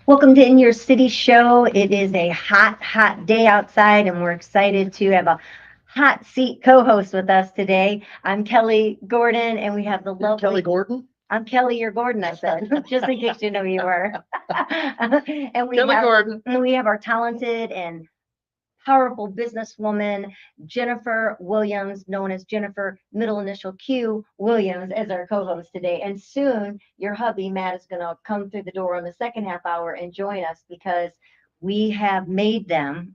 Welcome to In Your City show. It is a hot, hot day outside, and we're excited to have a hot seat co-host with us today. I'm Kelly Gordon, and we have the lovely Kelly Gordon? I'm Kelly, you're Gordon, I said, just in case you know you were. and Kelly Gordon. we have our talented and powerful businesswoman, Jennifer Williams, known as Jennifer, middle initial Q Williams, as our co-host today. And soon your hubby, Matt, is going to come through the door on the second half hour and join us because we have made them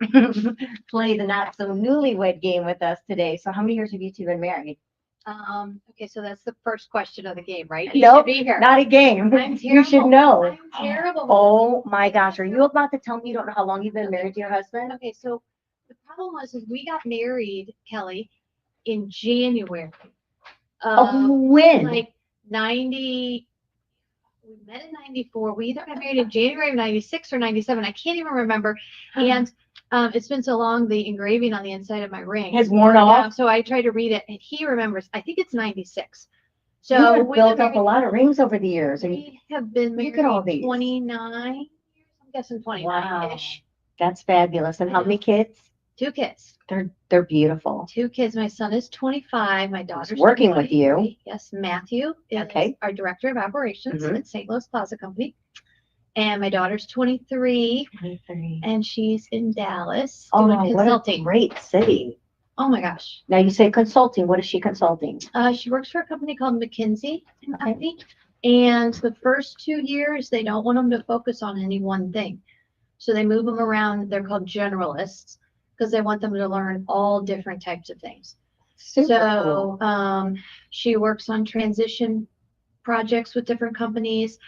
play the Not So Newlywed Game with us today. So how many years have you two been married? Okay, so that's the first question of the game, right? You should be here. Not a game. I'm You should terrible. know. I'm terrible. Oh my gosh. Are you about to tell me you don't know how long you've been married to your husband? Okay, so the problem is we got married, Kelly, in January. When? Like 90, we met in 94. We either got married in January of 96 or 97. I can't even remember. And it's been so long, the engraving on the inside of my ring has worn off. So I tried to read it, and he remembers. I think it's 96. So you have built up a lot of rings over the years. We have been married 29 years. I'm guessing 29-ish. Wow. That's fabulous. And how many kids? 2 kids. They're beautiful. 2 kids. My son is 25. My daughter's working 23. with you. Yes, Matthew is our director of operations at St. Louis Plaza Company. And my daughter's 23. And she's in Dallas doing consulting. What a great city. Oh my gosh. Now you say consulting. What is she consulting? She works for a company called McKinsey & Company. And the first 2 years, they don't want them to focus on any one thing. So they move them around. They're called generalists because they want them to learn all different types of things. Super cool. She works on transition projects with different companies,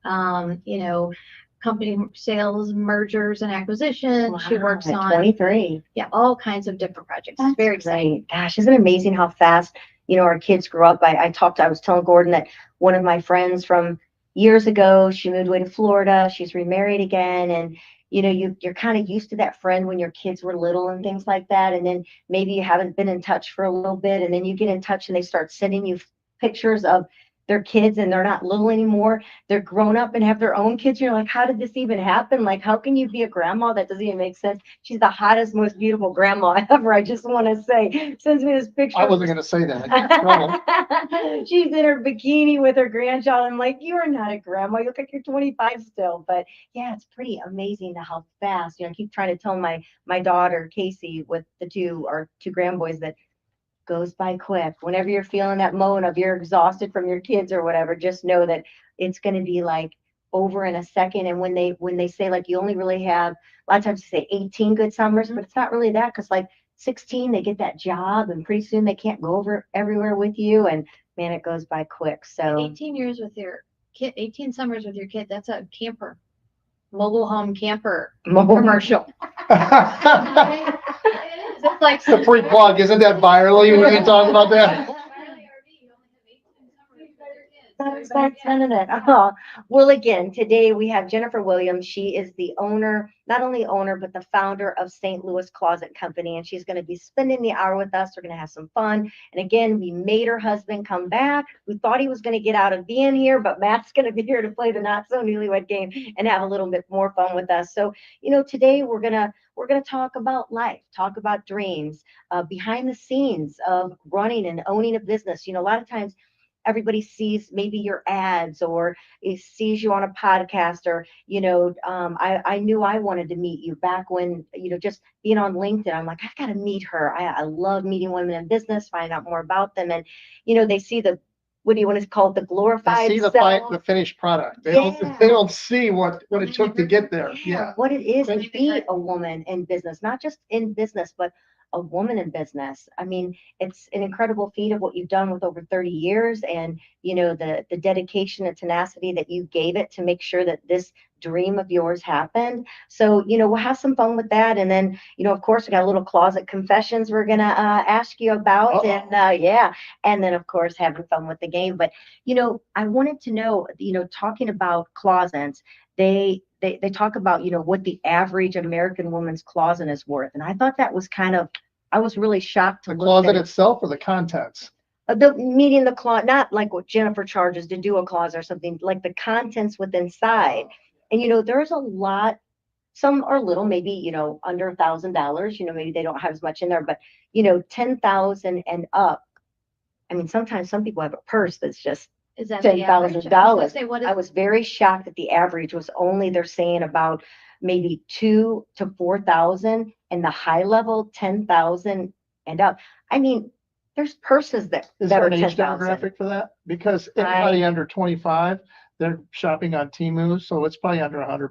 company sales, mergers and acquisitions. Wow, she works on 23. Yeah, all kinds of different projects. That's very exciting. Gosh, isn't it amazing how fast, our kids grow up? I was telling Gordon that one of my friends from years ago, she moved away to Florida. She's remarried again. And you're kind of used to that friend when your kids were little and things like that. And then maybe you haven't been in touch for a little bit. And then you get in touch and they start sending you pictures of their kids and they're not little anymore. They're grown up and have their own kids. You're like, how did this even happen? Like, how can you be a grandma? That doesn't even make sense. She's the hottest, most beautiful grandma ever. I just want to say, sends me this picture. I wasn't going to say that. She's in her bikini with her grandchild. I'm like, you are not a grandma. You look like you're 25 still. But yeah, it's pretty amazing how fast, I keep trying to tell my daughter, Casey, with the two grandboys that goes by quick. Whenever you're feeling that moan of you're exhausted from your kids or whatever, just know that it's going to be like over in a second. And when they say like you only really have, a lot of times they say 18 good summers, but it's not really that, because like 16 they get that job and pretty soon they can't go over everywhere with you, and man, it goes by quick. So 18 years with your kid, 18 summers with your kid, that's a camper, mobile home camper commercial. It's like the free plug, isn't that viral? You want to talk about that? Well, again, today we have Jennifer Williams. She is the owner, not only owner, but the founder of St. Louis Closet Company. And she's going to be spending the hour with us. We're going to have some fun. And again, we made her husband come back. We thought he was going to get out of being here, but Matt's going to be here to play the Not So Newlywed Game and have a little bit more fun with us. So, today we're going to talk about life, talk about dreams, behind the scenes of running and owning a business. A lot of times everybody sees maybe your ads or sees you on a podcast, or, I knew I wanted to meet you back when, just being on LinkedIn, I'm like, I got to meet her. I love meeting women in business, find out more about them. And, they see what do you want to call it? The glorified They see the finished product. They don't see what it took to get there. Yeah. What it is to be a woman in business, not just in business, but a woman in business. I mean, it's an incredible feat of what you've done with over 30 years, and the dedication and tenacity that you gave it to make sure that this dream of yours happened. So we'll have some fun with that, and then of course we got a little closet confessions we're gonna ask you about. And and then of course having fun with the game. But I wanted to know, talking about closets, they talk about what the average American woman's closet is worth, and I thought that was I was really shocked to the look closet at itself or the contents. Meeting the closet, not like what Jennifer charges to do a closet or something, like the contents with inside. And, there's a lot, some are little, maybe, under $1,000, maybe they don't have as much in there, but, 10,000 and up. I mean, sometimes some people have a purse that's just Is that the average? $10,000. Say, what is, I was very shocked that the average was only, they're saying about maybe 2 to 4,000, and the high level 10,000 and up. I mean, there's purses that Is that there are an age 10,000. demographic for that? Because anybody under 25, they're shopping on Temu, so it's probably under $100.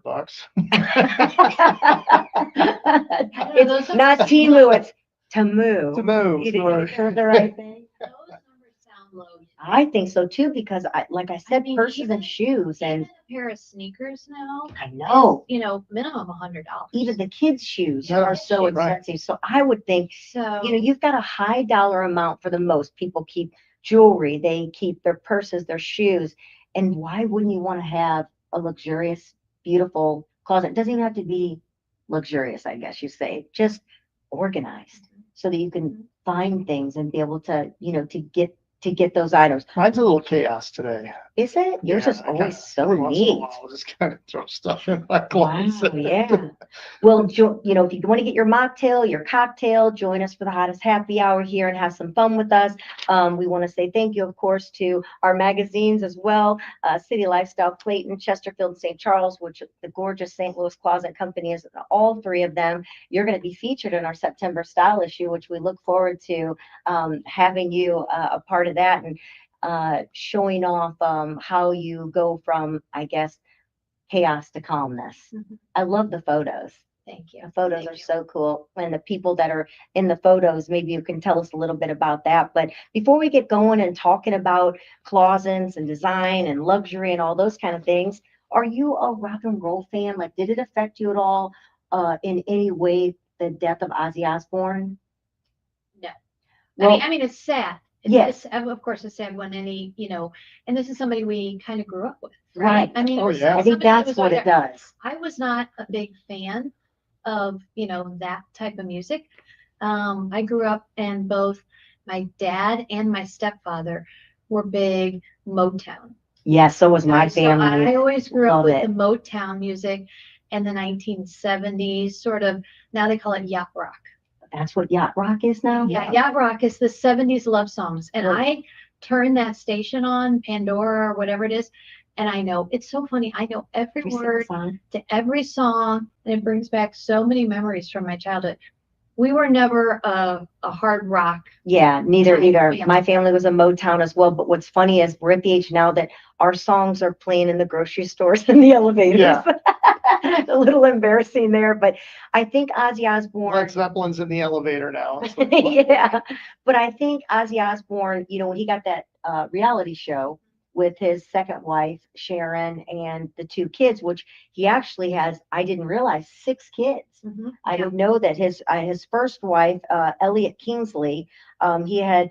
It's not Temu, it's Temu. Temu, You sorry. heard the right thing. those numbers sound low. I think so too, because like I said, mean, purses even- and shoes, and Even a pair of sneakers now I know is, minimum $100. even the kids' shoes Yeah, are so right. expensive. So I would think, So, you've got a high dollar amount for the most. People keep jewelry, they keep their purses, their shoes. And why wouldn't you want to have a luxurious, beautiful closet? It doesn't even have to be luxurious, I guess you say, just organized so that you can find things and be able to, to get those items. Mine's a little chaos today. Is it? Yours Yeah, is I always kinda- so every once in a neat. while, I'll just kind of throw stuff in my Wow, closet. yeah. Well, if you want to get your mocktail, your cocktail, join us for the hottest happy hour here and have some fun with us. We want to say thank you, of course, to our magazines as well. City Lifestyle, Clayton, Chesterfield, St. Charles, which the gorgeous St. Louis Closet Company is all three of them. You're going to be featured in our September style issue, which we look forward to having you a part of that and showing off how you go from, I guess, chaos to calmness. Mhm. I love the photos. thank you. The photos Thank are you. so cool. And the people that are in the photos, maybe you can tell us a little bit about that. But before we get going and talking about closets and design and luxury and all those kind of things, are you a rock and roll fan? Like, did it affect you at all in any way, the death of Ozzy Osbourne? No. Well, I mean, it's sad. Yes. Of course, it's sad when any, and this is somebody we kind of grew up with, Right. right? I mean, Oh, it was yeah. I think somebody that that's was what right it there. does. I was not a big fan of, that type of music. I grew up and both my dad and my stepfather were big Motown. Yeah, so was my So family. I always grew Love up with it. the Motown music and the 1970s, sort of, now they call it yacht rock. That's what yacht rock is now? Yeah, yacht rock is the 70s love songs. And Well- I turn that station on, Pandora or whatever it is, and I know, it's so funny. I know every Every single word song. to every song, and it brings back so many memories from my childhood. We were never a hard rock. Yeah, neither Type either. family. My family was a Motown as well. But what's funny is we're at the age now that our songs are playing in the grocery stores and the elevators. Yeah. A little embarrassing there, but I think Ozzy Osbourne. Led Zeppelin's in the elevator now. Yeah, but I think Ozzy Osbourne, when he got that reality show with his second wife, Sharon, and the two kids, which he actually has, I didn't realize, 6 kids. I didn't know that his first wife, Elliot Kingsley, he had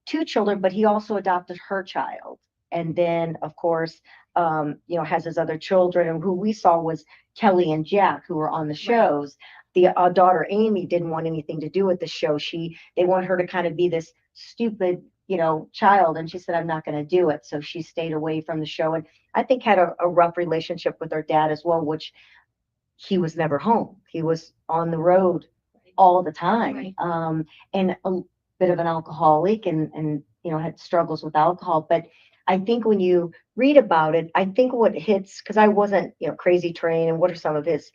2 children, but he also adopted her child. And then, of course, has his other children, and who we saw was Kelley and Jack, who were on the shows. The daughter Amy didn't want anything to do with the show. They want her to kind of be this stupid, child, and she said, "I'm not going to do it." So she stayed away from the show, and I think had a rough relationship with her dad as well, which he was never home. He was on the road all the time, Right. and a bit of an alcoholic, and had struggles with alcohol. But I think when you read about it, I think what hits, because I wasn't, Crazy Train, and what are some of his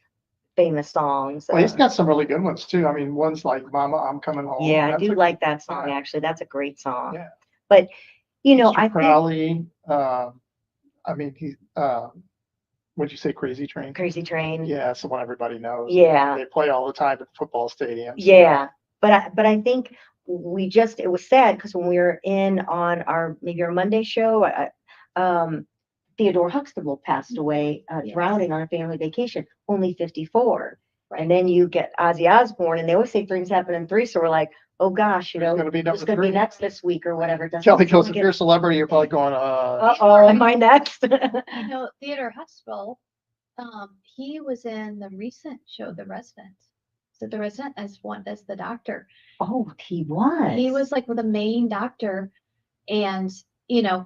famous songs? Well, he's got some really good ones too. I mean, ones like "Mama, I'm Coming Home." Yeah, I That's do a- like that song, actually. That's a great song. Yeah. But, Mr. I think, Crowley. I mean, would you say Crazy Train? Crazy Train. Yeah, it's the one everybody knows. Yeah. They play all the time at football stadiums. Yeah. But I think it was sad because when we were in on maybe our Monday show, Theodore Huxtable passed away, Yes. drowning on a family vacation, only 54. Right. And then you get Ozzy Osbourne, and they always say things happen in 3. So we're like, oh gosh, Who's gonna be who's number going to be 3? next this week or whatever. Kelly goes, if you're a celebrity, you're probably going, Uh-oh, am I next? Theodore Huxtable, he was in the recent show, The Resident. So The Resident as the doctor. Oh, he was. He was like the main doctor. And,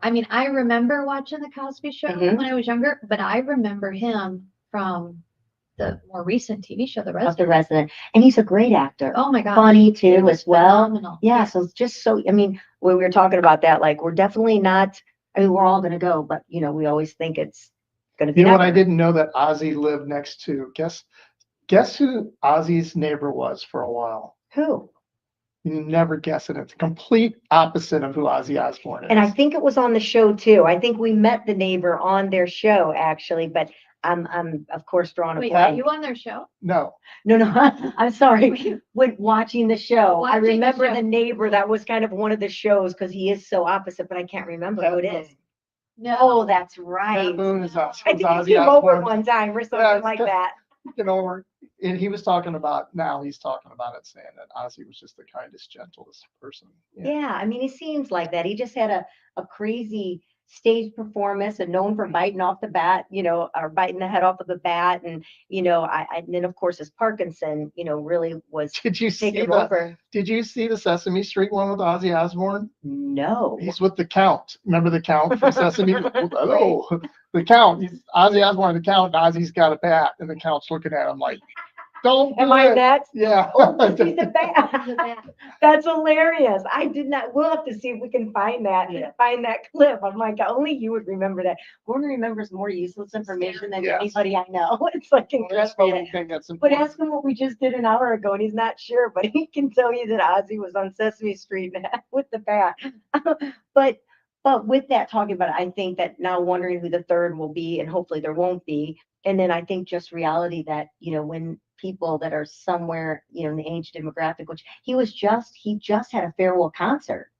I mean, I remember watching the Cosby Show Mhm. when I was younger, but I remember him from the more recent TV show, The of The Resident. Resident, and he's a great actor. Oh my God. Funny He too was as well. phenomenal. Yeah, so just so, I mean, when we were talking about that, like, we're definitely not, I mean, we're all gonna go, but you know, we always think it's gonna be. You know what? I network. didn't know that Ozzy lived next to, guess who Ozzy's neighbor was for a while? Who? You never guess it. It's the complete opposite of who Ozzy Osbourne is. And I think it was on the show too. I think we met the neighbor on their show actually, but I'm of course drawing a Wait, blank. are you on their show? No, No, I'm sorry. When watching the show, I Watching the remember show. the neighbor that was kind of one of the shows because he is so opposite, but I can't remember who it is. No. Oh, that's Matt right. Boone is I think he Ozzy came over Osbourne. one time or something Yeah, like it's- that. Looking over, and he was talking about, now he's talking about it, saying that Ozzy was just the kindest, gentlest person. Yeah, I mean, he seems like that. He just had a crazy stage performance and known for biting off the bat, you know, or biting the head off of the bat. And, you know, and then of course his Parkinson, you know, really was Did you see taking the over. Did you see the Sesame Street one with Ozzy Osbourne? No. He's with the Count. Remember the Count from Sesame? Oh, the Count. He's Ozzy Osbourne, the Count, and Ozzy's got a bat, and the Count's looking at him like, "Don't do Am I it." next? Yeah. Oh, he's the He's the bat. bat. That's hilarious. I did not. We'll have to see if we can find that clip. I'm like, only you would remember that. Gordon remembers more useless information than Yes. anybody I know. It's like Well, that's incredible. anything that's But important. ask him what we just did an hour ago, and he's not sure, but he can tell you that Ozzy was on Sesame Street with the bat. But with that talking about it, I think that now wondering who the third will be, and hopefully there won't be. And then I think just reality that, you know, when people that are somewhere, you know, in the age demographic, which he just had a farewell concert.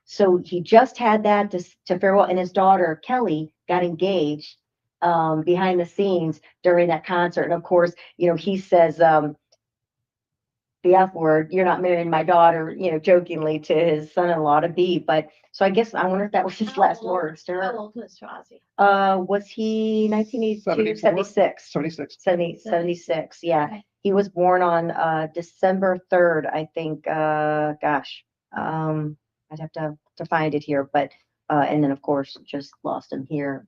So he just had that to farewell, and his daughter Kelley got engaged behind the scenes during that concert. And of course, you know, he says the F word, you're not marrying my daughter, you know, jokingly to his son-in-law to be. But so I guess I wonder if that was his last words to How her. old was Ozzy? Was he 1982, 76? 76. 76, yeah. Okay. He was born on December 3rd, I think. I'd have to find it here, but and then of course just lost him here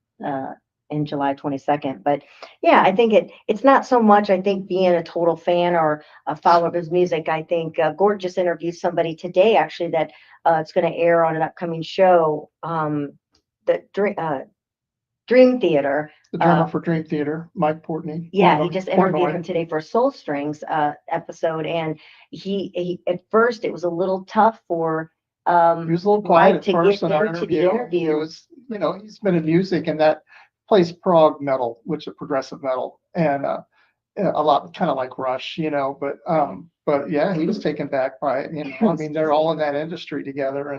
in July 22nd. But yeah, I think it's not so much, I think, being a total fan or a follower of his music. I think Gord just interviewed somebody today actually that it's going to air on an upcoming show, the Dream Theater. The drummer for Dream Theater, Mike Portney. Yeah, he just interviewed Portnoy. him today for a Soul Strings episode, and he at first it was a little tough for He was a little quiet at to first get in our into the interview. He interview. was, you know, he's been in music, and that plays prog metal, which is progressive metal, and a lot kind of like Rush, you know. But yeah, he was taken back by it. You know, I mean, they're all in that industry together,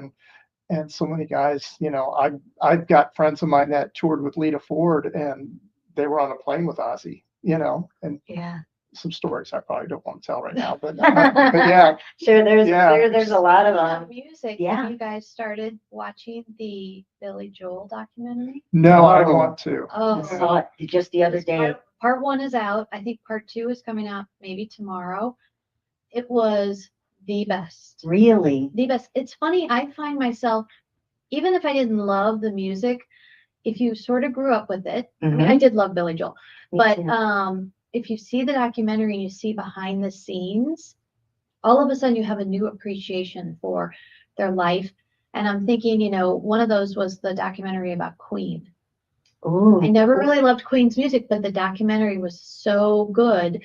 and so many guys. You know, I've got friends of mine that toured with Lita Ford, and they were on a plane with Ozzy. You know, and Yeah. some stories I probably don't want to tell right now, but yeah. Sure, Yeah. there's a lot of About them. music. yeah. Have you guys started watching the Billy Joel documentary? No, I Oh. want to. Oh, I saw it just the other day. Part one is out. I think part two is coming out maybe tomorrow. It was the best. Really? The best. It's funny. I find myself, even if I didn't love the music, if you sort of grew up with it, I mean, I did love Billy Joel, Me but too. if you see the documentary and you see behind the scenes, all of a sudden you have a new appreciation for their life. And I'm thinking, you know, one of those was the documentary about Queen. Ooh. I never really loved Queen's music, but the documentary was so good.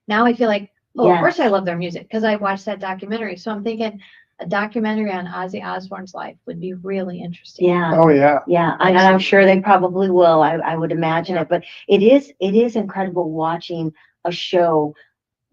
Now I feel like, oh, of Yes. course I love their music because I watched that documentary. So I'm thinking a documentary on Ozzy Osbourne's life would be really interesting. Yeah. Oh yeah. Yeah, and I'm sure they probably will. I would imagine Yeah. it, but it is incredible watching a show,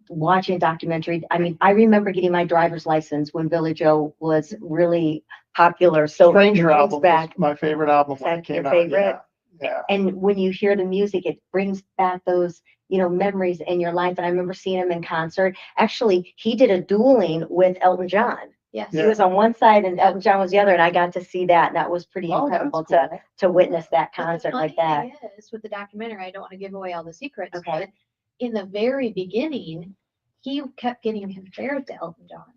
watching a documentary. I mean, I remember getting my driver's license when Billy Joe was really popular. So Stranger it brings album back, was my favorite album Is when that it came your out. favorite? Yeah. and when you hear the music, it brings back those, you know, memories in your life. And I remember seeing him in concert. Actually, he did a dueling with Elton John. Yes. He was on one side and Elton John was the other, and I got to see that, and that was pretty Oh, incredible that's cool. to witness that But the concert funny like that. thing is, with the documentary, I don't want to give away all the secrets, Okay. but in the very beginning, he kept getting compared to Elton John.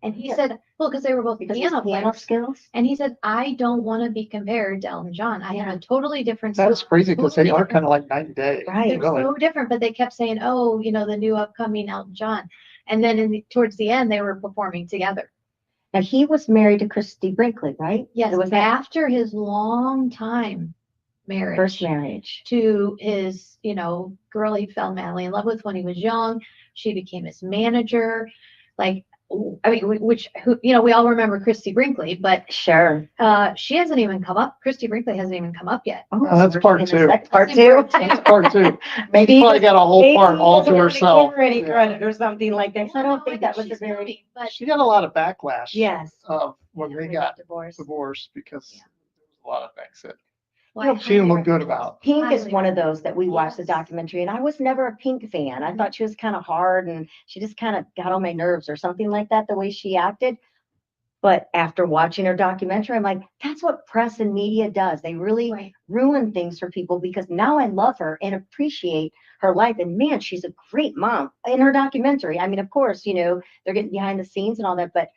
And he Yeah. said, well, because they were both Because his piano piano players. skills. And he said, I don't want to be compared to Elton John. I have a totally different That is style, crazy because they totally are different- kind of like night and day. Right. They're Really. so different, but they kept saying, oh, the new upcoming Elton John. And then towards the end, they were performing together. Now he was married to Christy Brinkley, right? Yes, It was that after his long time marriage. first marriage. To his, girl he fell madly in love with when he was young. She became his manager. Like, I mean, we all remember Christy Brinkley, but Sure. she hasn't even come up. Christy Brinkley hasn't even come up yet. Oh, that's we're part in the two. second Part That's in two. part two. That's part two. Maybe Maybe probably got a whole maybe part he all to doesn't wanna herself. give her any Yeah. credit or something like that. 'Cause I don't No, think that was a she's very. moving, but She got a lot of backlash. Yes. When they They got divorced. divorced because Yeah. there was a lot of things that well, I she didn't highly look good recommend about. Pink is Highly one of those that we watched the Yes. documentary, and I was never a Pink fan. I thought she was kind of hard, and she just kind of got on my nerves or something like that, the way she acted. But after watching her documentary, I'm like, that's what press and media does. They really Right. ruin things for people because now I love her and appreciate her life. And man, she's a great mom in her documentary. I mean, of course, they're getting behind the scenes and all that, but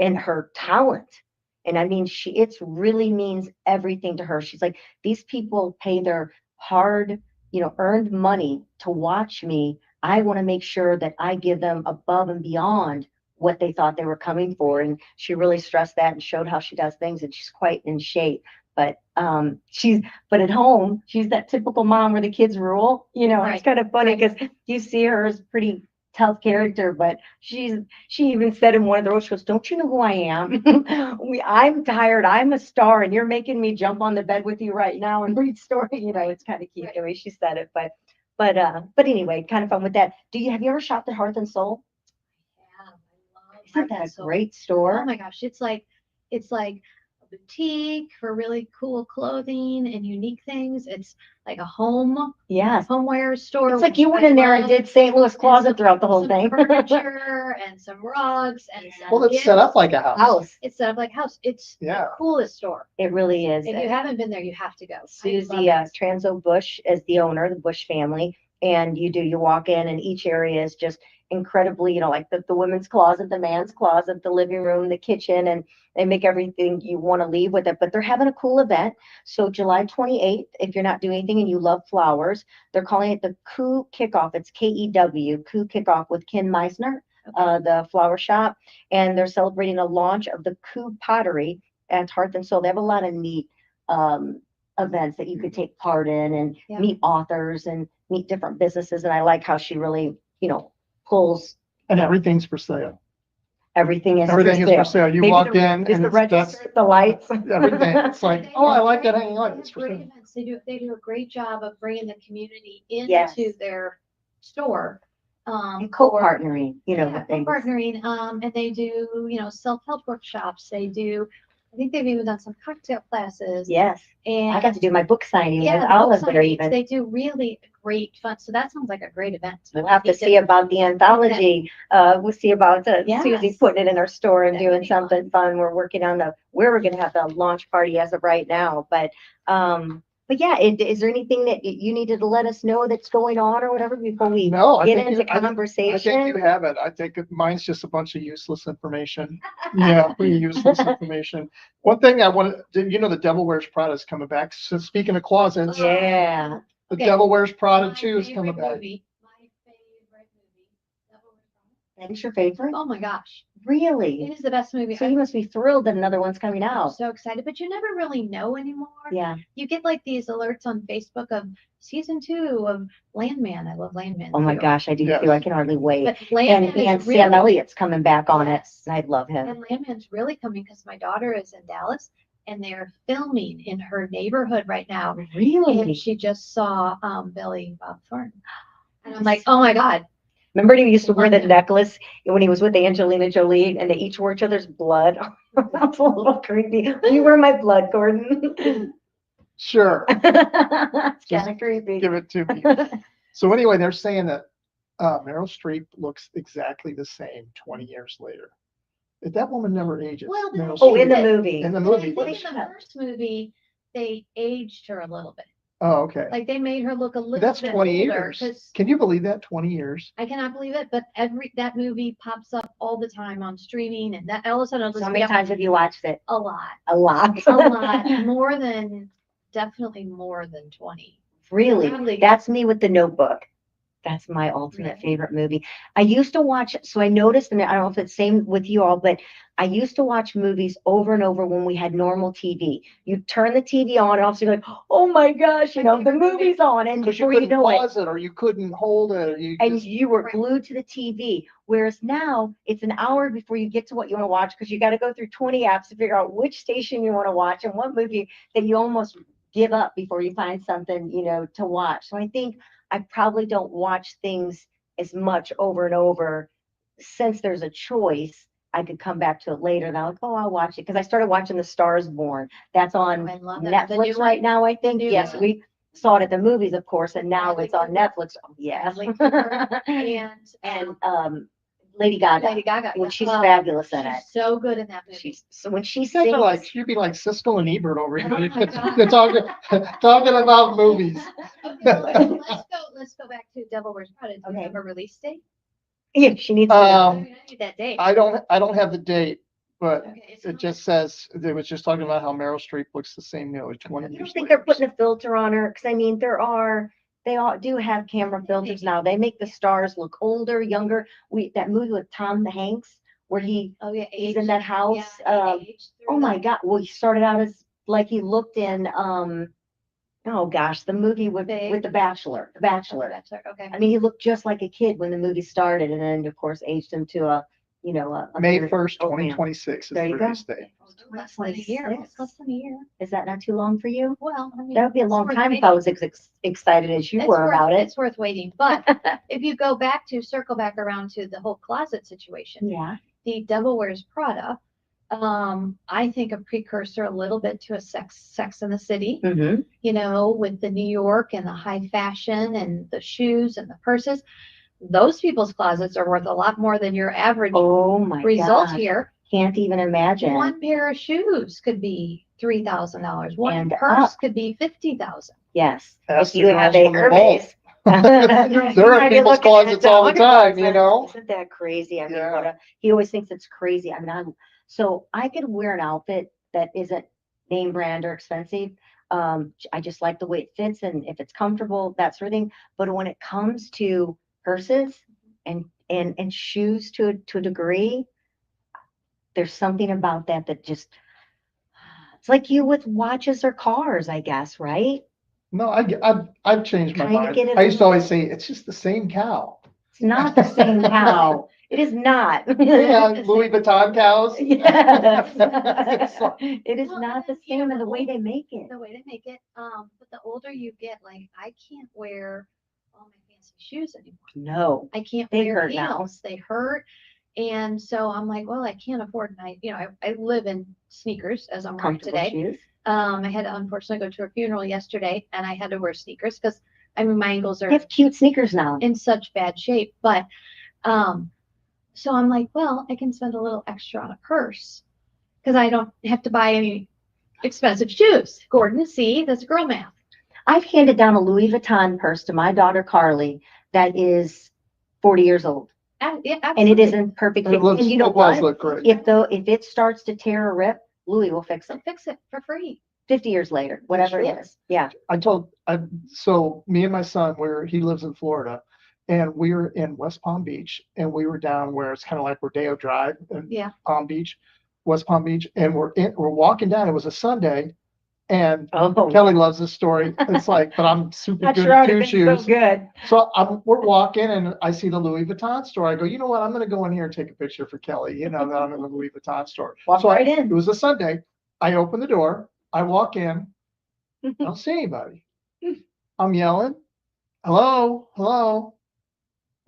in her talent. And I mean, it really means everything to her. She's like, these people pay their hard, earned money to watch me. I want to make sure that I give them above and beyond what they thought they were coming for. And she really stressed that and showed how she does things. And she's quite in shape. But but at home, she's that typical mom where the kids rule. It's Right. kind of funny Right. because you see her as pretty tough character, but she even said in one of the road shows, don't you know who I am? I'm tired. I'm a star, and you're making me jump on the bed with you right now and read story. It's kind of cute the way she said it, but anyway, kind of fun with that. Have you ever shopped at Hearth and Soul? Yeah, I love Isn't that a Soul. great Oh store? my gosh, it's like a boutique for really cool clothing and unique things. It's like a Yes. homeware store. It's like with you went in there and rugs did St. Louis Closet some- throughout the whole some thing. furniture and some rugs and some Well, it's set up like a house. House. It's set up like a house. It's Yeah. the coolest store. It really is. If you haven't been there, you have to go. I love Susie it. Transo Bush is the owner, the Bush family. And you walk in and each area is just incredibly, like the women's closet, the man's closet, the living room, the kitchen, and they make everything you want to leave with it. But they're having a cool event. So July 28th, if you're not doing anything and you love flowers, they're calling it the Coup Kickoff. It's KEW, Coup Kickoff with Ken Meisner, the flower shop. And they're celebrating a launch of the Coup Pottery at Hearth and Soul. They have a lot of neat events that you could take part in and Yeah. meet authors and meet different businesses. And I like how she really, pulls And everything's for sale. everything is Everything is for for sale. sale. You Maybe walk the- in Is and the that's register, the lights? everything. It's like, They oh, I have like that great- hanging light. It's for Great sale. events. They do a great job of bringing the community Yes. into their store. And for- co-partnering, Yeah, with things. partnering, and they do, self-help workshops. They do, I think they've even done some cocktail classes. Yes, And I got to do my book signing with yeah, the book Olive there signings, even. they do really great fun. So that sounds like a great event. We'll have to Need see about the anthology. We'll see about Susie Yes. putting it in her store and That doing would be fun. something fun. We're working on where we're gonna have the launch party as of right now. But yeah, is there anything that you needed to let us know that's going on or whatever before we No, I get think into I think you conversation? have it. I think mine's just a bunch of useless information. Yeah, pretty useless information. One thing I want to, the Devil Wears Prada is coming back. So speaking of closets, Yeah, the Okay. Devil Wears Prada My 2 is coming favorite back. movie. My favorite movie. Devil Wears Prada. that is your favorite? Oh my gosh, it Really? is the best movie. So you must be thrilled that another one's coming I'm out. so excited, but you never really know anymore. Yeah. You get like these alerts on Facebook of season 2 of Landman. I love Landman. Oh my too. gosh, I do Yes. too. I can hardly wait. But And Landman is Sam really, Elliott's coming back on it. Yes. And I love him. and Landman's really coming because my daughter is in Dallas and they're filming in her neighborhood right now. Really? And she just saw Billy Bob Thornton. And I'm like, oh my God. Remember he used to wear the Love him. necklace when he was with Angelina Jolie and they each wore each other's blood? That's a little creepy. You wear my blood, Gordon. Sure, It's kind of creepy. give it to me. So anyway, they're saying that Meryl Streep looks exactly the same 20 years later. That woman never ages. Well, Meryl Oh, in the Streep. movie. In the I movie. think in the first movie, they aged her a little bit. Oh, okay. Like they made her look a little That's bit 20 older, years. 'cause Can you believe that? 20 years. I cannot believe it, but that movie pops up all the time on streaming, and that all of a sudden I'll So just how be many up times have you watched it? a lot, A lot. a lot, definitely more than 20. Really? Probably. That's me with The Notebook. That's my ultimate Really? favorite movie. I used to watch, so I noticed, and I don't know if it's same with you all, but I used to watch movies over and over when we had normal TV. You turn the TV on and all of a sudden you're like, oh my gosh, the movie's on. And Because you before you couldn't know it, pause it or you couldn't hold it. Or you and just, you were Right. glued to the TV. Whereas now it's an hour before you get to what you want to watch because you got to go through 20 apps to figure out which station you want to watch and what movie that you almost give up before you find something, to watch. So I think I probably don't watch things as much over and over since there's a choice. I could come back to it later. And I'm like, oh, I'll watch it because I started watching The Stars Born. That's on I love that. The new Netflix right now, I think. new Yes, one. we saw it at the movies, of course, and now Bradley it's on Cooper. Netflix. Oh, yes. Bradley Cooper And and Lady Gaga. Lady Gaga. When she's Oh, fabulous in it. she's so good in that movie. So when she you guys sings, are like, you'd be like Siskel and Ebert over here. Oh my God. They're talking about movies. Okay, well, let's go back to Devil Wears Prada. Do you Okay. have a release date? yeah, she needs to. Um, I need that date. I don't have the date, but Okay, it's it not- just says, they was just talking about how Meryl Streep looks the same, 20 I years don't think later. they're putting a filter on her because I mean they all do have camera filters now. They make the stars look older, younger. That movie with Tom Hanks where he's Oh yeah, in that house. Yeah, he aged through Oh my that. God! Well, he started out as like he looked in oh gosh, the movie with Big. The Bachelor. The Oh, Bachelor. Bachelor, okay. I mean, he looked just like a kid when the movie started, and then of course aged him to a May bearded 1st, old man. 2026 is There the you go. release date. Less than a year. 26. Less than a year. Is that not too long for you? Well, I mean, That would be a it's long worth time if waiting. I was excited as you It's were worth- about it. It's worth waiting. But if you circle back around to the whole closet situation, Yeah. the Devil Wears Prada, I think a precursor a little bit to a Sex in the City, Mm-hmm. with the New York and the high fashion and the shoes and the purses. Those people's closets are worth a lot more than your average Oh my result gosh. here. Can't even imagine. One pair of shoes could be $3,000. One And purse up. could be $50,000. Yes. Ask If the you have girls a from the mall. Hermes. They're in people's closets all the time, Isn't that crazy? I mean, Yeah. he always thinks it's crazy. I mean, so I could wear an outfit that isn't name brand or expensive. I just like the way it fits and if it's comfortable, that sort of thing. But when it comes to purses and shoes to a degree, there's something about that just it's like you with watches or cars, I guess, right? No, I've changed my Kinda mind. get it I used a to always little. say, it's just the same cow. It's not the same cow. It is not. Yeah, Louis Vuitton cows. Yes. It's like- It is Well, not the and then, same in the way they make it. The way to make it. But the older you get, like I can't wear all my fancy shoes anymore. No. I can't They wear hurt now. heels. They hurt. And so I'm like, well, I can't afford I live in sneakers as I'm wearing Comfortable today. shoes. I had to unfortunately go to a funeral yesterday and I had to wear sneakers because my ankles They are have cute sneakers now. in such bad shape. But so I'm like, well, I can spend a little extra on a purse because I don't have to buy any expensive shoes. Gordon, see, that's girl math. I've handed down a Louis Vuitton purse to my daughter Carly that is 40 years old. Yeah, And it absolutely. isn't perfect. It shape. looks, And you know it does what? look great. If it starts to tear or rip, Louis will fix So it fix it for free. 50 years later, whatever it Sure. is. Yeah. So me and my son, he lives in Florida and we were in West Palm Beach and we were down where it's kind of like Rodeo Drive in Yeah. Palm Beach, West Palm Beach. And we're walking down. It was a Sunday and Oh, Kelley loves this story. It's like, but I'm super not good sure I at would two have been shoes. so good. So we're walking and I see the Louis Vuitton store. I go, you know what? I'm going to go in here and take a picture for Kelley, that I'm in the Louis Vuitton store. Walk So right it in. was a Sunday. I open the door. I walk in. I don't see anybody. I'm yelling, hello, hello.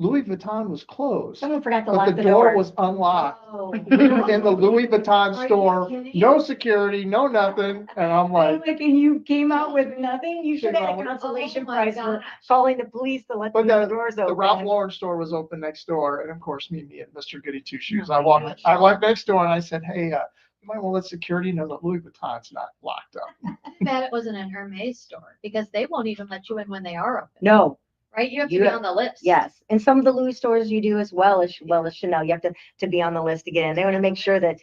Louis Vuitton was closed, Someone forgot to but lock the the door door. was unlocked. Oh, We were in the Louis Vuitton Are you store, kidding? no security, no nothing. And I'm like, And you came out with nothing. You should Came have out had a with- consolation Oh my prize for gosh. calling the police to let but the doors the Ralph open. Lauren store was open next door. And of course, me and Mr. Goody Two Shoes. Oh I my gosh. went next door and I said, hey, might want to let security know that Louis Vuitton's not locked up. Too bad it wasn't an Hermes store because they won't even let you in when they are open. No, Right? You have to You be have- on the list. yes. And some of the Louis stores you do as well as Chanel. You have to be on the list to get in. They want to make sure that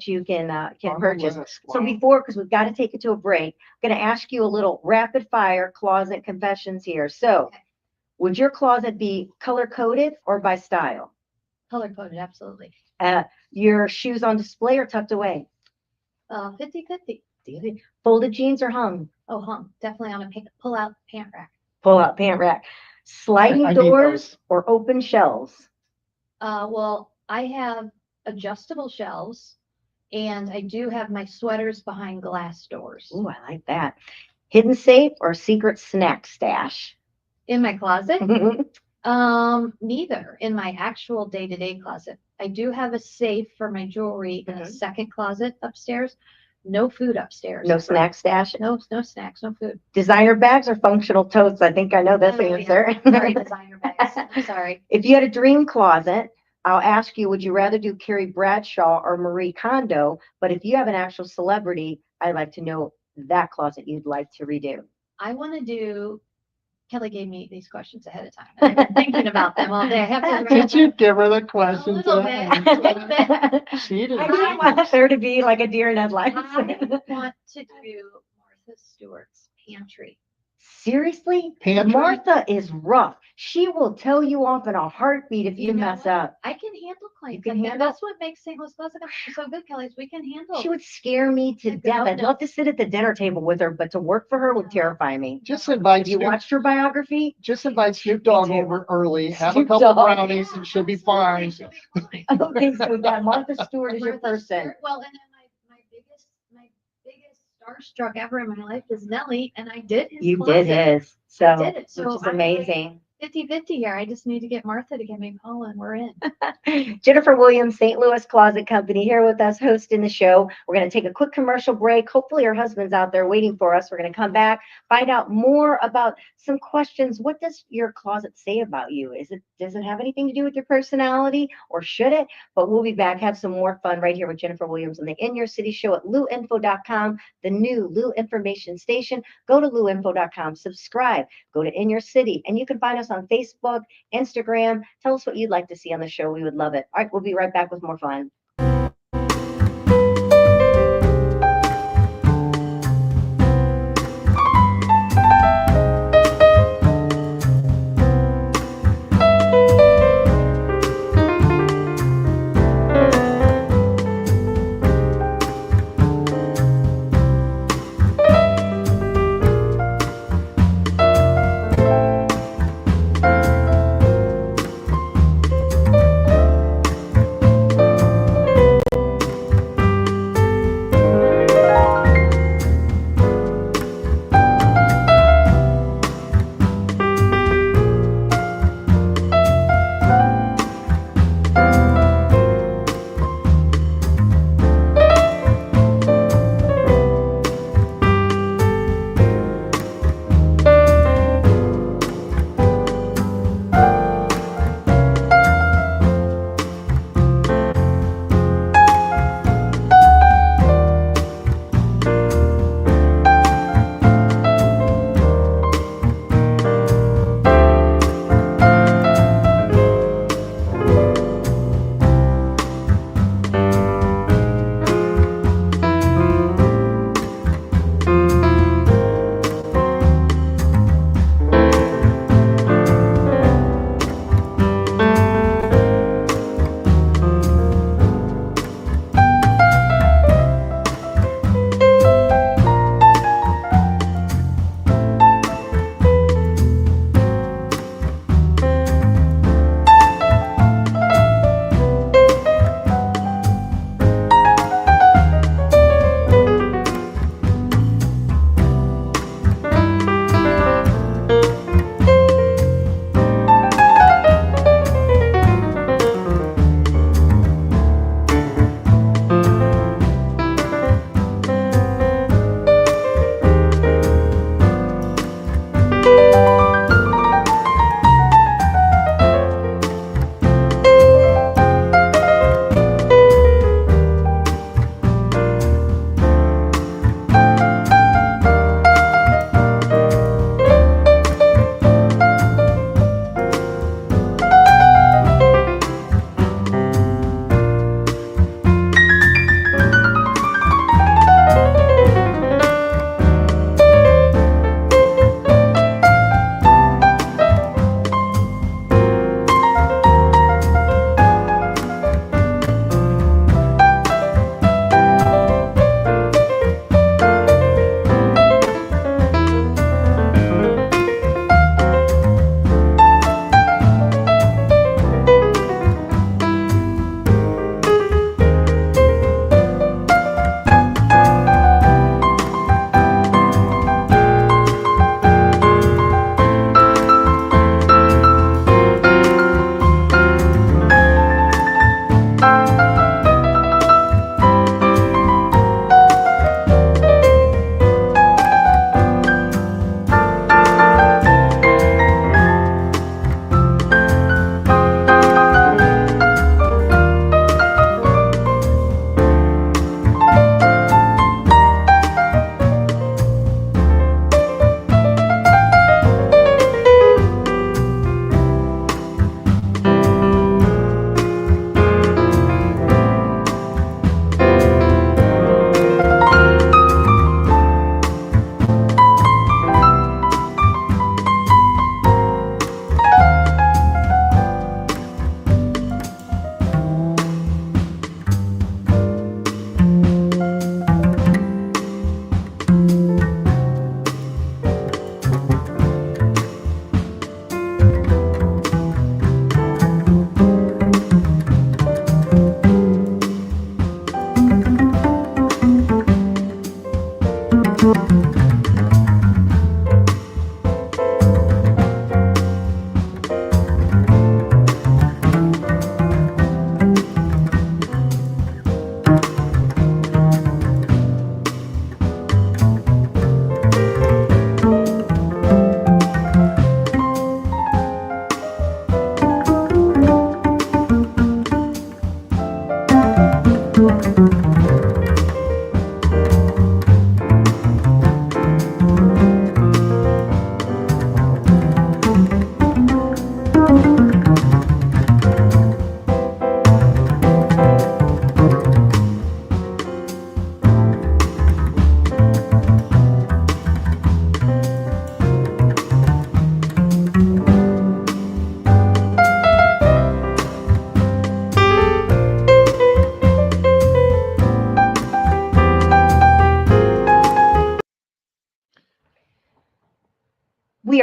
you can On the purchase. list. So Wow. before, because we've got to take it to a break, I'm going to ask you a little rapid fire closet confessions here. So Okay. would your closet be color coded or by style? Color coded, absolutely. Your shoes on display or tucked away? 50-50. Folded jeans or hung? Oh, hung. Definitely on a pull out pant rack. Pull out pant rack. Sliding I need doors those. or open shelves? Well, I have adjustable shelves and I do have my sweaters behind glass doors. Ooh, I like that. Hidden safe or secret snack stash? In my closet? Neither in my actual day-to-day closet. I do have a safe for my jewelry in a Mhm. second closet upstairs. No food upstairs. No ever. snack stash? No snacks, no food. Designer bags or functional totes? I think I know this Oh, yeah. answer. Sorry, designer bags. I'm sorry. If you had a dream closet, I'll ask you, would you rather do Carrie Bradshaw or Marie Kondo? But if you have an actual celebrity, I'd like to know that closet you'd like to redo. I want to do. Kelly gave me these questions ahead of time. I've been thinking about them all day. I have to Did you give her the questions? little bit. She I didn't. didn't want her to be like a deer in headlights. I want to do Martha Stewart's pantry. Seriously? Pantry? Martha is rough. She will tell you off in a heartbeat if you know mess what? up. I can handle claims. can up there. handle- That's what makes St. Louis Closet Company so good, Kelly. Is we can handle. She would scare me to Like, death. oh, I'd no. love to sit at the dinner table with her, but to work for her would No. terrify me. Just invite Have you Snoop, watched her biography? just invite Snoop Dogg too. over early, have a Snoop couple Dogg. brownies and she'll be fine. absolutely, she'll be fine. Okay, so that Martha Stewart is your Martha person. Stewart- Well, and then my biggest starstruck ever in my life is Nelly, and I did his You closet. did his, so, I did it. which So is I'm like amazing. 50-50 here. I just need to get Martha to give me a call and we're in. Jennifer Williams, St. Louis Closet Company, here with us hosting the show. We're going to take a quick commercial break. Hopefully her husband's out there waiting for us. We're going to come back, find out more about some questions. What does your closet say about you? Does it have anything to do with your personality, or should it? But we'll be back, have some more fun right here with Jennifer Williams on the In Your City Show at luinfo.com, the new Lou information station. Go to luinfo.com, subscribe, go to In Your City, and you can find us on Facebook, Instagram. Tell us what you'd like to see on the show. We would love it. All right, we'll be right back with more fun.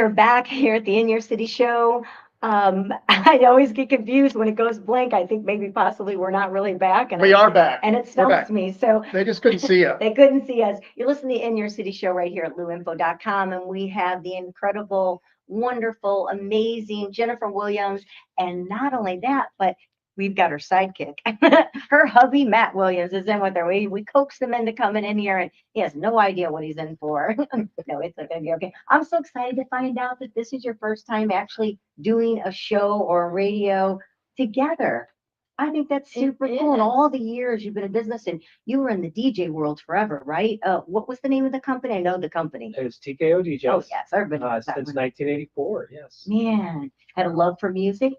are back here at the In Your City show. I always get confused when it goes blank. I think maybe possibly we're not really back. And We are back. And it We're stumps back. me. So They just couldn't see you. they couldn't see us. You're listening to In Your City show right here at luinfo.com. And we have the incredible, wonderful, amazing Jennifer Williams. And not only that, but we've got her sidekick. Her hubby, Matt Williams, is in with her. We coaxed him into coming in here, and he has no idea what he's in for. No, it's going to be okay. I'm so excited to find out that this is your first time actually doing a show or a radio together. I think that's It super cool. And is. all the years you've been in business, and you were in the DJ world forever, right? What was the name of the company? I know the company. It's TKO DJs. Oh, yes. Everybody knows that Since one. 1984, yes. Man, had a love for music.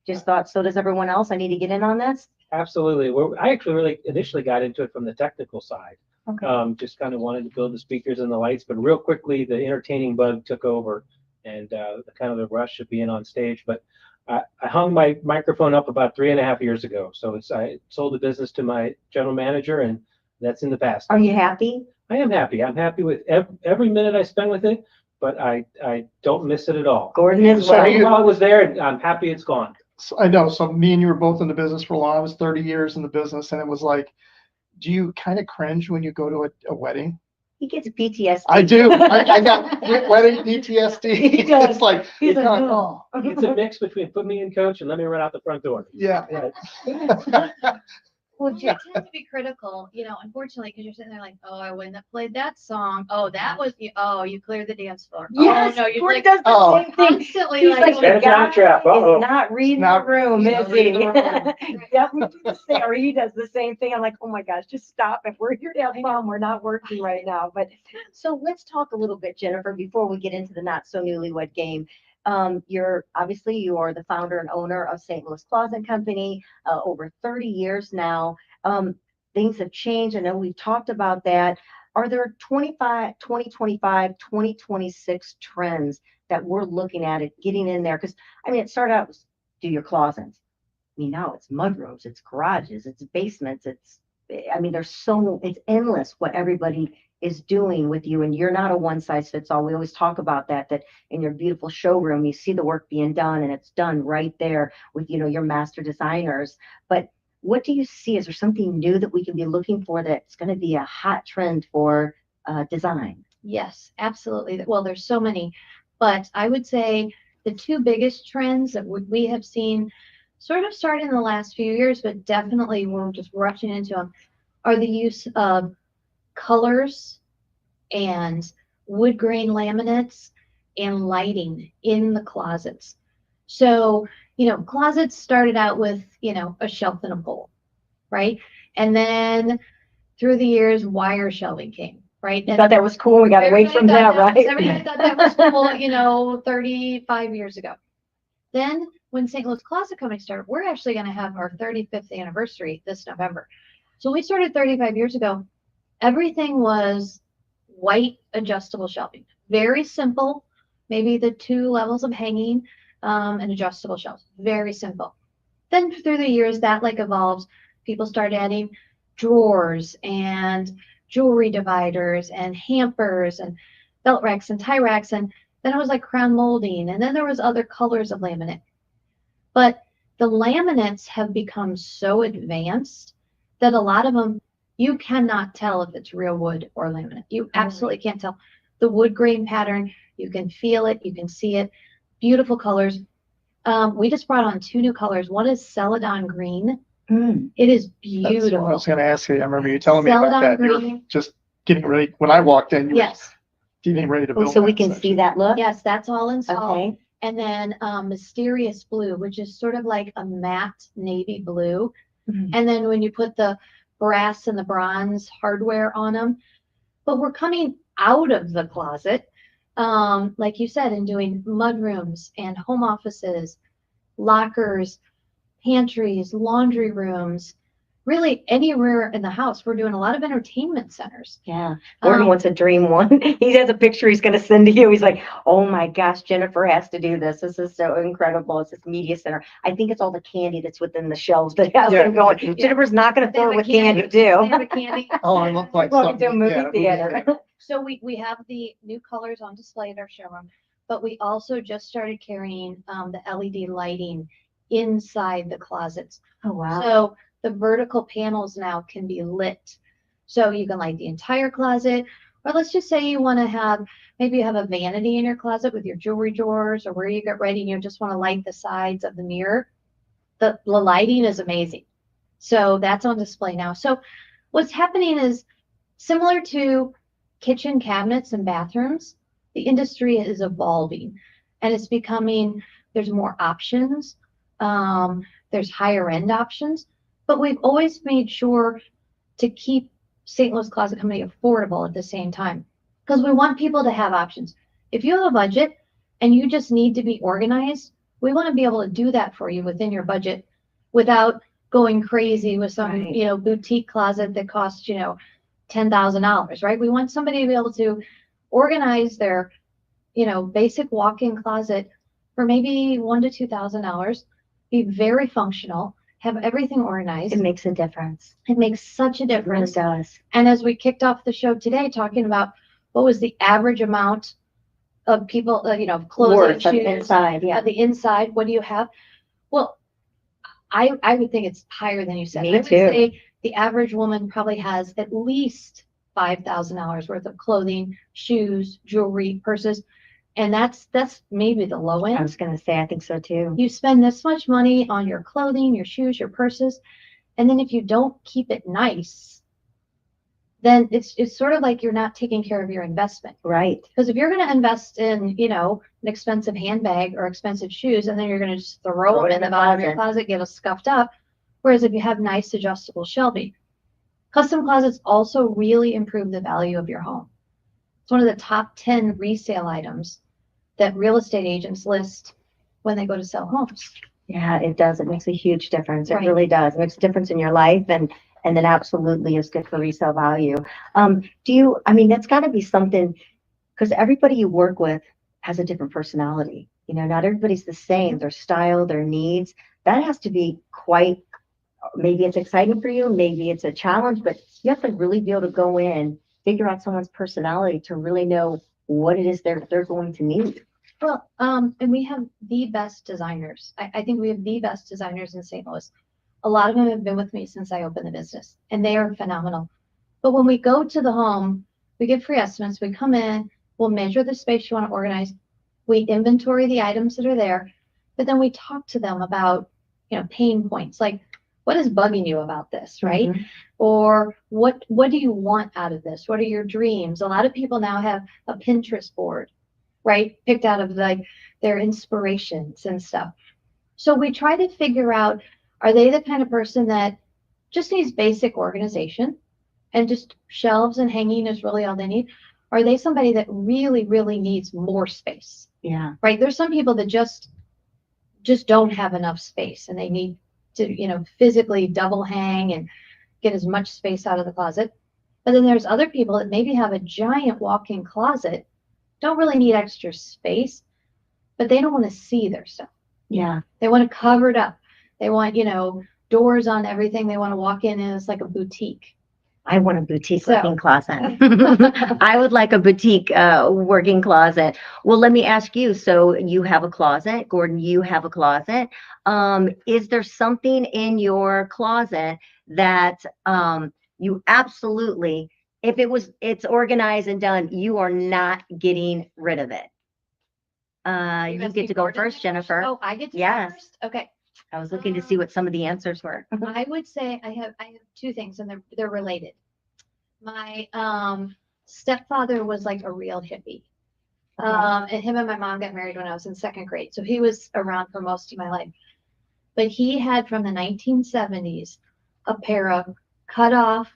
Just thought, so does everyone else. I need to get in on this. Absolutely. I actually really initially got into it from the technical side. Okay. Just kind of wanted to build the speakers and the lights, but real quickly the entertaining bug took over, and kind of the rush of being on stage. But I hung my microphone up about 3.5 years ago. So I sold the business to my general manager, and that's in the past. Are you happy? I am happy. I'm happy with every minute I spend with it, but I don't miss it at all. Gordon is So well. you- While it was there, and I'm happy it's gone. So I know. So me and you were both in the business for a while. I was 30 years in the business, and it was like, do you kind of cringe when you go to a wedding? He gets PTSD. I do. I got wedding PTSD. He does. It's like, He's you like, can't- oh. It's a mix between put me in coach and let me run out the front door. yeah. Well, you tend to be critical, unfortunately, because you're sitting there like, oh, I wouldn't have played that song. Oh, that was you cleared the dance floor. Yes, Oh, no, you're Gordon like does the Oh. same thing. constantly He's like, like, oh, the Better guy not trap. Uh-oh. is not reading Not- the room, not is he? reading the room. Definitely do the same, or he does the same thing. I'm like, oh my gosh, just stop it. We're here to have fun. We're not working right now. But so let's talk a little bit, Jennifer, before we get into the Not So Newlywed Game. You are the founder and owner of St. Louis Closet Company, over 30 years now. Things have changed. I know we've talked about that. Are there 2025, 2026 trends that we're looking at it getting in there? Because it started out with do your closets. Now it's mudrooms, it's garages, it's basements, it's endless what everybody is doing with you, and you're not a one size fits all. We always talk about that in your beautiful showroom, you see the work being done, and it's done right there with, your master designers. But what do you see? Is there something new that we can be looking for that's going to be a hot trend for design? Yes, absolutely. Well, there's so many, but I would say the two biggest trends that we have seen sort of started in the last few years, but definitely we're just rushing into them, are the use of colors and wood grain laminates and lighting in the closets. So, closets started out with, a shelf and a pole, right? And then through the years, wire shelving came, right? I thought that was cool. We got away Everybody from that, thought right? Everybody thought that was cool, 35 years ago. Then when St. Louis Closet Company started, we're actually going to have our 35th anniversary this November. So we started 35 years ago. Everything was white adjustable shelving. Very simple, maybe the 2 levels of hanging and adjustable shelves. Very simple. Then through the years that evolves, people started adding drawers and jewelry dividers and hampers and belt racks and tie racks, and then it was crown molding, and then there was other colors of laminate. But the laminates have become so advanced that a lot of them, you cannot tell if it's real wood or laminate. You absolutely can't tell. The wood grain pattern, you can feel it, you can see it. Beautiful colors. We just brought on 2 new colors. One is celadon green. It is That's beautiful. what I was going to ask you. I remember you telling me about Celadon that. You were green. just getting ready. When I walked in, you were Yes. getting ready to Oh, build. so we that can section. see that look? Yes, that's all installed. Okay. And then mysterious blue, which is sort of like a matte navy blue. Mhm. And then when you put the brass and the bronze hardware on them, but we're coming out of the closet, like you said, and doing mudrooms and home offices, lockers, pantries, laundry rooms, really anywhere in the house. We're doing a lot of entertainment centers. Yeah. Gordon Um, wants a dream one. He has a picture he's going to send to you. He's like, oh my gosh, Jennifer has to do this. This is so incredible. It's this media center. I think it's all the candy that's within the shelves that has Yeah. them going. Yeah. Jennifer's not going to They fill have it a with candy They too. have a candy. Oh, I look like Welcome to a something. movie Yeah, theater. So we have the new colors on display at our showroom. but we also just started carrying the LED lighting inside the closets. Oh, wow. So the vertical panels now can be lit. So you can light the entire closet, or let's just say you want to have, maybe you have a vanity in your closet with your jewelry drawers or where you get ready and you just want to light the sides of the mirror. The lighting is amazing. So that's on display now. So what's happening is similar to kitchen cabinets and bathrooms, the industry is evolving and it's becoming, there's more options. There's higher end options, but we've always made sure to keep St. Louis Closet Company affordable at the same time, because we want people to have options. If you have a budget and you just need to be organized, we want to be able to do that for you within your budget without going crazy with some, Right. you know, boutique closet that costs, you know, $10,000, right? We want somebody to be able to organize their, you know, basic walk-in closet for maybe $1,000 to $2,000, be very functional, have everything organized. It makes a difference. It makes such a It really difference. does. And as we kicked off the show today, talking about what was the average amount of people, you know, clothing, Worth of shoes, inside, yeah. the inside, what do you have? Well, I would think it's higher than you said. Me I would too. say the average woman probably has at least $5,000 worth of clothing, shoes, jewelry, purses. And that's maybe the low I end. was going to say, I think so too. You spend this much money on your clothing, your shoes, your purses, and then if you don't keep it nice, then it's sort of like you're not taking care of your investment. Right. Because if you're going to invest in, you know, an expensive handbag or expensive shoes, and then you're going to just throw them in the bottom of your closet, get it scuffed up. Whereas if you have nice adjustable shelving, custom closets also really improve the value of your home. It's one of the top 10 resale items that real estate agents list when they go to sell homes. Yeah, it does. It makes a huge difference. It Right. really does. It makes a difference in your life and then absolutely is good for resale value. I mean, that's got to be something, because everybody you work with has a different personality. You know, not everybody's the same, their style, their needs. That has to be quite, maybe it's exciting for you, maybe it's a challenge, but you have to really be able to go in, figure out someone's personality to really know what it is they're going to need. Well, and we have the best designers. I think we have the best designers in St. Louis. A lot of them have been with me since I opened the business, and they are phenomenal. But when we go to the home, we get free estimates. We come in, we'll measure the space you want to organize. We inventory the items that are there, but then we talk to them about, you know, pain points, like what is bugging you about this, right? Mhm. Or what do you want out of this? What are your dreams? A lot of people now have a Pinterest board, right? Picked out of like their inspirations and stuff. So we try to figure out, are they the kind of person that just needs basic organization and just shelves and hanging is really all they need? Or are they somebody that really, really needs more space, Yeah. right? There's some people that just don't have enough space and they need to, you know, physically double hang and get as much space out of the closet. But then there's other people that maybe have a giant walk-in closet, don't really need extra space, but they don't want to see their stuff. Yeah. They want to cover it up. They want, you know, doors on everything. They want to walk in and it's like a boutique. I want a boutique So- working closet. I would like a boutique working closet. Well, let me ask you. So you have a closet, Gordon, you have a closet. Is there something in your closet that you absolutely, if it's organized and done, you are not getting rid of it? You get to go first, Jennifer. Oh, I get to Yes. go first? Okay. I was looking to see what some of the answers were. I would say I have two things and they're related. My stepfather was like a real hippie. And him and my mom got married when I was in second grade. So he was around for most of my life. But he had from the 1970s a pair of cut off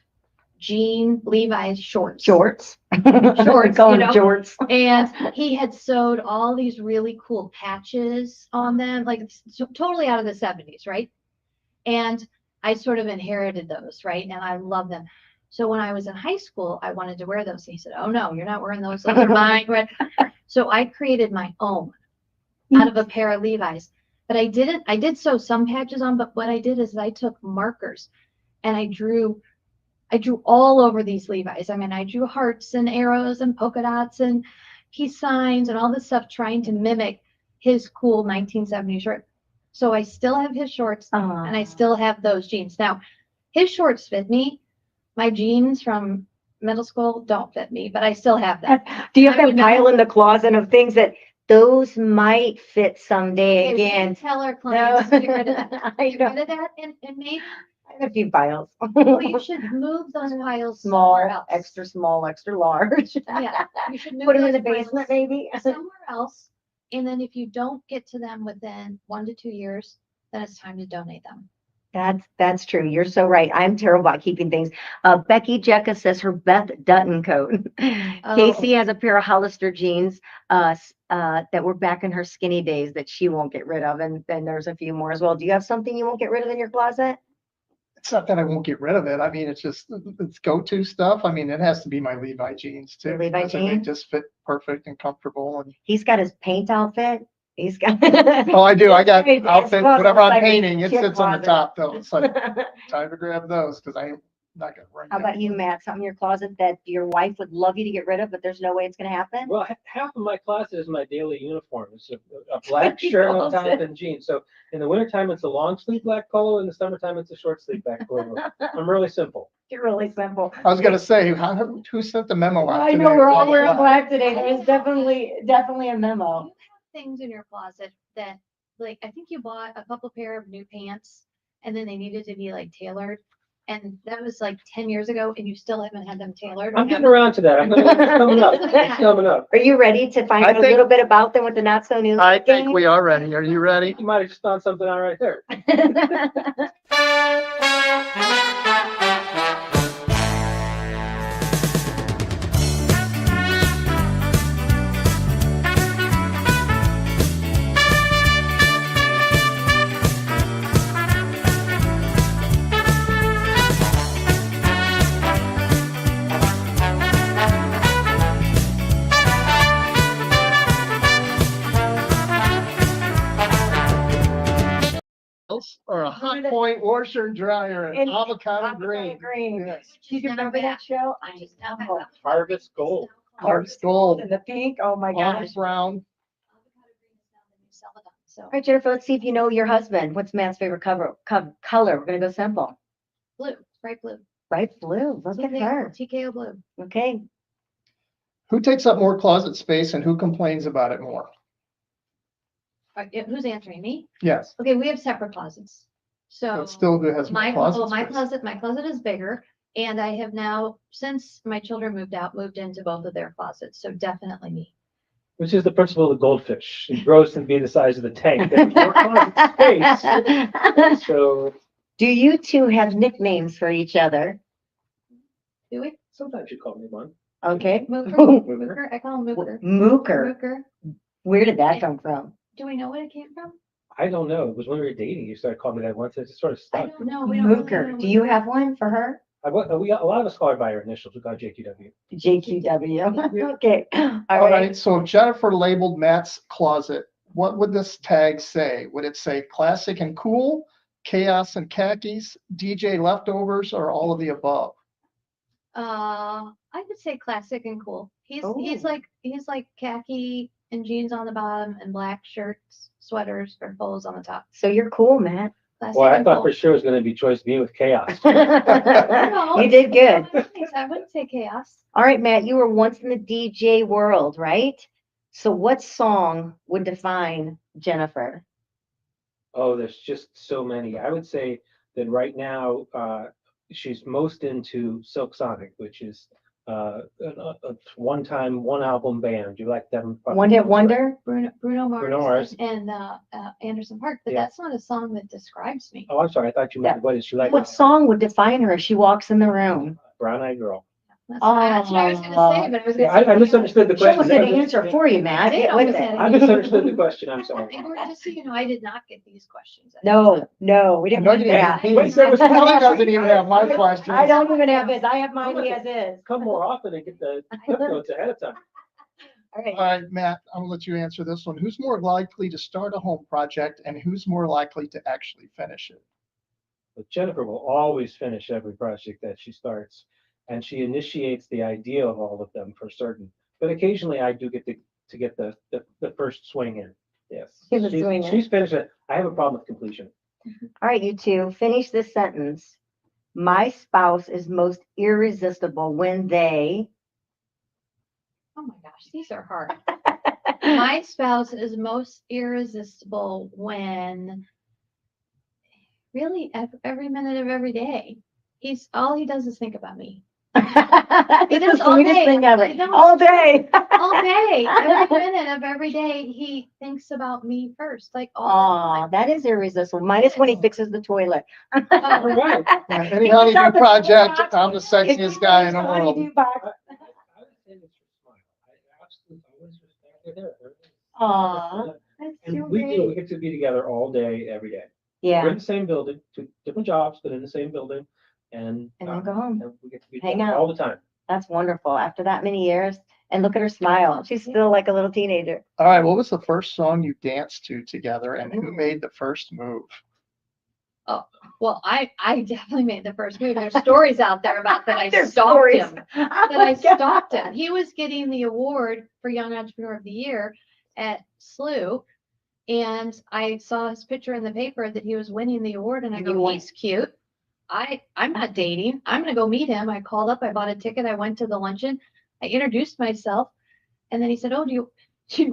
jean Levi's shorts. Shorts. Shorts, Going you know. shorts. And he had sewed all these really cool patches on them, like totally out of the 70s, right? And I sort of inherited those, right? And I love them. So when I was in high school, I wanted to wear those. And he said, "Oh no, you're not wearing those. Those are mine." Right? So I created my own out of a pair of Levi's. But I did sew some patches on, but what I did is I took markers and I drew all over these Levi's. I mean, I drew hearts and arrows and polka dots and, he signs and all this stuff trying to mimic his cool 1970s short. So I still have his shorts and I still have those jeans. Now, his shorts fit me. My jeans from middle school don't fit me, but I still have them. Do you have I that would pile not- in the closet of things that those might fit someday Okay, we again? can tell our No, clients to get rid of that. I Get know. rid of that and maybe I have a few piles. well, you should move those piles Small, somewhere else. small, extra large. Yeah, you should move Put them in those the basement, piles maybe. somewhere else. And then if you don't get to them within 1 to 2 years, then it's time to donate them. That's true. You're so right. I'm terrible about keeping things. Becky Jecka says her Beth Dutton coat. Oh. Casey has a pair of Hollister jeans that were back in her skinny days that she won't get rid of, and then there's a few more as well. Do you have something you won't get rid of in your closet? It's not that I won't get rid of it. I mean, it's just, it's go-to stuff. I mean, it has to be my Levi jeans too. Your Levi because They jeans? just fit perfect and comfortable. And He's got his paint outfit. He's got. oh, I do. I got His outfits, closet whatever looks I'm like a painting, it chip sits on the closet. top though. It's like time to grab those because I'm not gonna bring How them. about you, Matt? Something in your closet that your wife would love you to get rid of, but there's no way it's going to happen? Well, half of my closet is my daily uniform. It's a black shirt on top and jeans. So in the wintertime, it's a long sleeve black polo. In the summertime, it's a short sleeve black polo. I'm really simple. You're really simple. I was gonna say, who sent the memo out I today? know we're all wearing Black. black today. There is definitely a You memo. have things in your closet that, like, I think you bought a couple pair of new pants and then they needed to be like tailored. And that was like 10 years ago and you still haven't had them tailored. I'm getting around to that. It's coming up. It's coming up. Are you ready to find I out a think- little bit about them with the Not So Newlywed I think Game? we are ready. Are you ready? You might have just found something out right there. Or a hot point washer and dryer and And avocado green. Green. Yes. Do you remember that show? I just now Oh, have Harvest gold. Harvest gold. and the pink. Oh my gosh. Olive brown. So All right, Jennifer, let's see if you know your husband. What's Matt's favorite color? We're gonna go simple. blue, bright blue. Bright blue. Look at her. TKO blue. Okay. Who takes up more closet space and who complains about it more? Who's answering me? Yes, Okay, we have separate closets. So but still who has more my closet my closet is bigger, and I have now, since my children moved out, moved into both of their closets. So definitely me. Which is the principle of the goldfish. It grows to be the size of the tank. There's more closet space. So Do you two have nicknames for each other? Do we? sometimes you call me one. Okay. Mooker. Mooker. I call him Mooker. Mooker. Mooker. Where did that come from? Do we know where it came from? I don't know. It was when we were dating. You started calling me that once. It just sort of I stuck. don't know. We don't really Mooker. know Do you what- have one for her? A lot of us call her by her initials. We call her JQW. JQW. Okay. All All right. right, so if Jennifer labeled Matt's closet, what would this tag say? Would it say classic and cool, chaos and khakis, DJ leftovers, or all of the above? I would say classic and cool. He's Oh. he's like khaki and jeans on the bottom and black shirts, sweaters, or polos on the top. So you're cool, Matt. Classic Well, I and thought cool. for sure it was going to be choice B with chaos. You did good. I wouldn't say chaos. All right, Matt, you were once in the DJ world, right? So what song would define Jennifer? Oh, there's just so many. I would say that right now, she's most into Silk Sonic, which is a one-time, one-album band. You like them? One Hit Wonder? Bruno Mars, Bruno Mars. and Anderson Park, but Yeah. that's not a song that describes me. Oh, I'm sorry. I thought you meant what is she like? What song would define her if she walks in the room? Brown-eyed girl. That's not what I was gonna say, but I was gonna Yeah, I say- misunderstood the She almost question. had an answer for you, Matt. They Get with almost it. had I misunderstood the question. I'm sorry. And just so you know, I did not get these questions. No, we didn't No, want you didn't. that. Wait, there was- Kelly doesn't even have my questions. I don't even have his. I have mine as is. Come more often and get the clip notes ahead of time. All right. All right, Matt, I'm gonna let you answer this one. Who's more likely to start a home project and who's more likely to actually finish it? But Jennifer will always finish every project that she starts, and she initiates the idea of all of them for certain. but occasionally I do get to get the first swing in. Yes. Get the swing in. She's finished it. I have a problem with completion. All right, you two, finish this sentence. My spouse is most irresistible when they. Oh my gosh, these are hard. My spouse is most irresistible when really every minute of every day. All he does is think about me. It's does the all sweetest day. thing ever. He does. All day. All day, every minute of every day, he thinks about me first. Like, Aw, that is irresistible. Minus when he fixes the toilet. All right. Yeah, any honeydew project, I'm the sexiest guy in the world. I would say it's your smile. I absolutely always respect her. Aw, that's And so we great. get to be together all day, every day. We're Yeah, in the same building, two different jobs, but in the same building, and then go home. and we get to be Hang together out. all the time. That's wonderful. After that many years, and look at her smile. She's still like a little teenager. All right, what was the first song you danced to together, and who made the first move? well, I definitely made the first move. There's stories out there about that I There's stalked stories. him. That I stalked him. He was getting the award for Young Entrepreneur of the Year at SLU. And I saw his picture in the paper that he was winning the award, and I And go, you went. he's cute. I'm not dating. I'm gonna go meet him. I called up, I bought a ticket, I went to the luncheon, I introduced myself, and then he said, oh, do you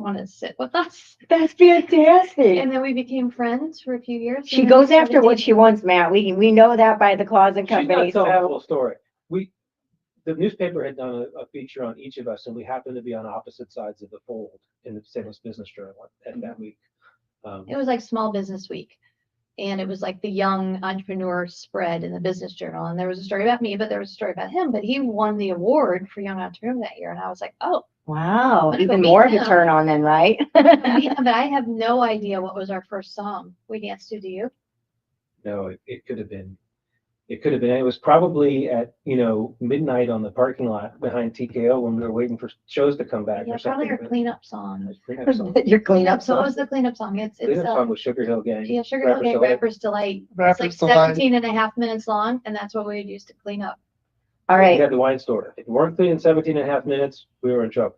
want to sit with us? That's fantastic. And then we became friends for a few years. She and then we goes after started what dating. she wants, Matt. We know that by the closet She's company. not telling the So full story. The newspaper had done a feature on each of us, and we happened to be on opposite sides of the fold in the St. Louis Business Journal at that week. It was like Small Business Week. And it was like the young entrepreneur spread in the Business Journal. And there was a story about me, but there was a story about him. But he won the award for Young Entrepreneur that year. And I was like, oh, wow, Let's go even meet more of a him. turn on then, right? but I have no idea what was our first song we danced to. Do you? No, it could have been. It could have been. It was probably at midnight on the parking lot behind TKO when we were waiting for shows to come back Yeah, or something. probably our cleanup song. Cleanup song. Your cleanup So what song. was the cleanup song? It's Cleanup song was Sugar Hill Gang. yeah, Sugar Hill Rapper's Gang, Delight. Rapper's Delight. It's Rapper's like Delight. 17 and a half minutes long, and that's what we would use to clean up. All We right. had the wine store. If you weren't cleaning 17 and a half minutes, we were in trouble.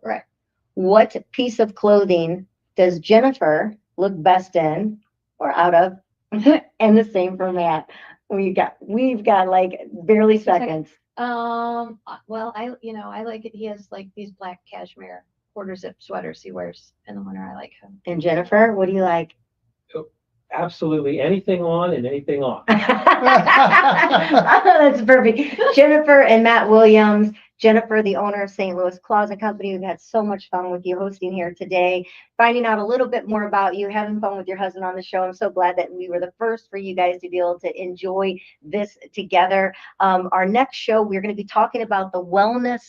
What piece of clothing does Jennifer look best in or out of? And the same for Matt. We've got like barely seconds. Well, I like it. He has like these black cashmere quarter zip sweaters he wears in the winter. I like him. And Jennifer, what do you like? Absolutely anything on and anything off. That's perfect. Jennifer and Matt Williams. Jennifer, the owner of St. Louis Closet Company. We've had so much fun with you hosting here today, finding out a little bit more about you, having fun with your husband on the show. I'm so glad that we were the first for you guys to be able to enjoy this together. Our next show, we're going to be talking about the wellness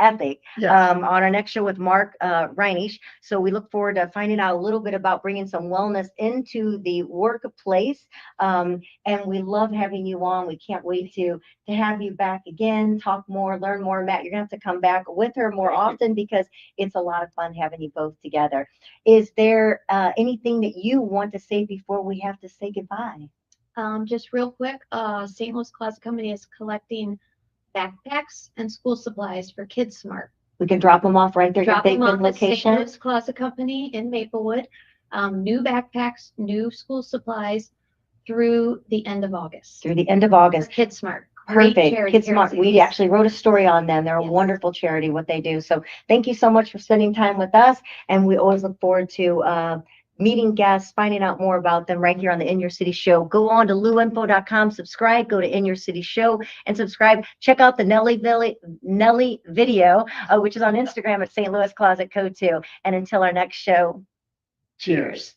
ethic Yes. on our next show with Mark Reinisch. So we look forward to finding out a little bit about bringing some wellness into the workplace. And we love having you on. We can't wait to have you back again, talk more, learn more. Matt, you're going to have to come back with her more often because it's a lot of fun having you both together. Is there anything that you want to say before we have to say goodbye? Just real quick, St. Louis Closet Company is collecting backpacks and school supplies for Kids Smart. We can drop them off right there at your Drop them Big Bend off at St. location. Louis Closet Company in Maplewood. New backpacks, new school supplies through the end of August. Through the end of For August. Kids Smart. Great Perfect. charity Kids Smart. We carousels. actually wrote a story on them. They're a Yes. wonderful charity, what they do. So thank you so much for spending time with us. And we always look forward to meeting guests, finding out more about them right here on the In Your City Show. Go on to luinfo.com, subscribe, go to In Your City Show and subscribe. Check out the Nelly video, which is on Instagram at St. Louis Closet Code 2. And until our next show, cheers.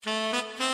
Cheers.